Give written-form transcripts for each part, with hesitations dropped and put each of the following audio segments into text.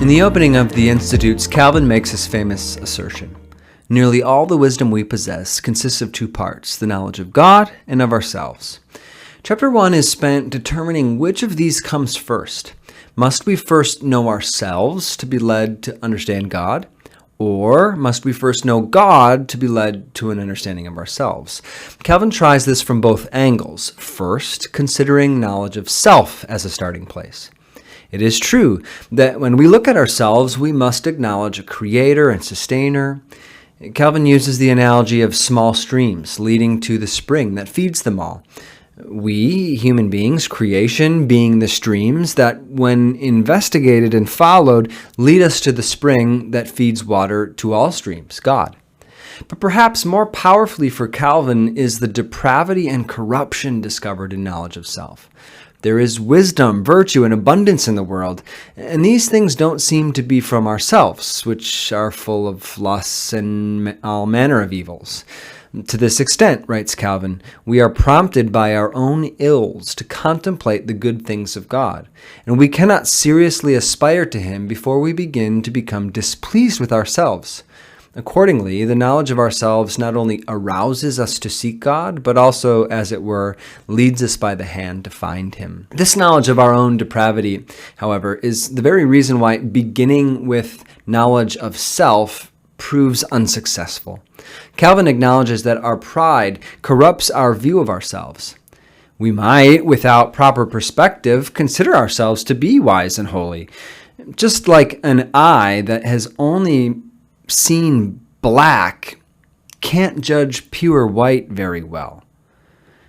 In the opening of the Institutes, Calvin makes his famous assertion: nearly all the wisdom we possess consists of two parts, the knowledge of God and of ourselves. Chapter 1 is spent determining which of these comes first. Must we first know ourselves to be led to understand God? Or must we first know God to be led to an understanding of ourselves? Calvin tries this from both angles. First, considering knowledge of self as a starting place. It is true that when we look at ourselves, we must acknowledge a creator and sustainer. Calvin uses the analogy of small streams leading to the spring that feeds them all. We, human beings, creation, being the streams that, when investigated and followed, lead us to the spring that feeds water to all streams, God. But perhaps more powerfully for Calvin is the depravity and corruption discovered in knowledge of self. There is wisdom, virtue, and abundance in the world, and these things don't seem to be from ourselves, which are full of lusts and all manner of evils. To this extent, writes Calvin, we are prompted by our own ills to contemplate the good things of God, and we cannot seriously aspire to Him before we begin to become displeased with ourselves. Accordingly, the knowledge of ourselves not only arouses us to seek God, but also, as it were, leads us by the hand to find Him. This knowledge of our own depravity, however, is the very reason why beginning with knowledge of self proves unsuccessful. Calvin acknowledges that our pride corrupts our view of ourselves. We might, without proper perspective, consider ourselves to be wise and holy, just like an eye that has only seen black can't judge pure white very well.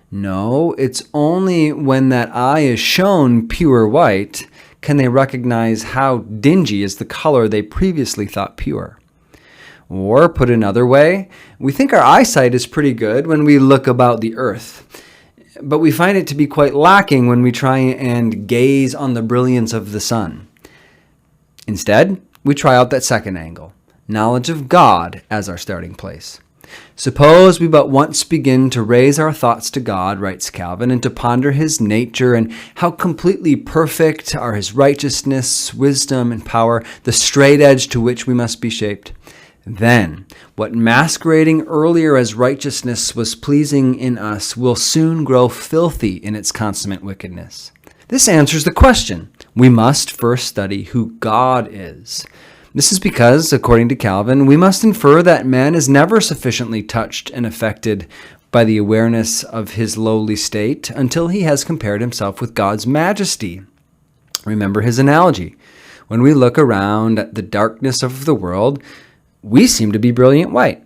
No, it's only when that eye is shown pure white can they recognize how dingy is the color they previously thought pure. Or, put another way, we think our eyesight is pretty good when we look about the earth, but we find it to be quite lacking when we try and gaze on the brilliance of the sun. Instead, we try out that second angle, knowledge of God as our starting place. Suppose we but once begin to raise our thoughts to God, writes Calvin, and to ponder His nature and how completely perfect are His righteousness, wisdom, and power, the straight edge to which we must be shaped. Then, what masquerading earlier as righteousness was pleasing in us will soon grow filthy in its consummate wickedness. This answers the question. We must first study who God is. This is because, according to Calvin, we must infer that man is never sufficiently touched and affected by the awareness of his lowly state until he has compared himself with God's majesty. Remember his analogy. When we look around at the darkness of the world, we seem to be brilliant white.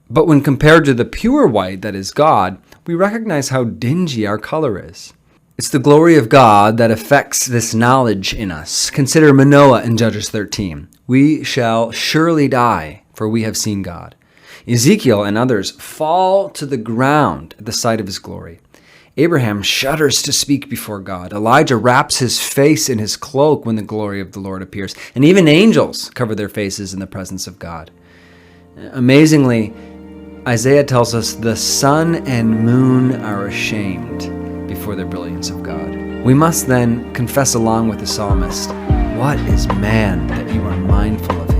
But when compared to the pure white that is God, we recognize how dingy our color is. It's the glory of God that affects this knowledge in us. Consider Manoah in Judges 13. We shall surely die, for we have seen God. Ezekiel and others fall to the ground at the sight of His glory. Abraham shudders to speak before God. Elijah wraps his face in his cloak when the glory of the Lord appears. And even angels cover their faces in the presence of God. Amazingly, Isaiah tells us the sun and moon are ashamed before the brilliance of God. We must then confess along with the psalmist, "What is man that you are mindful of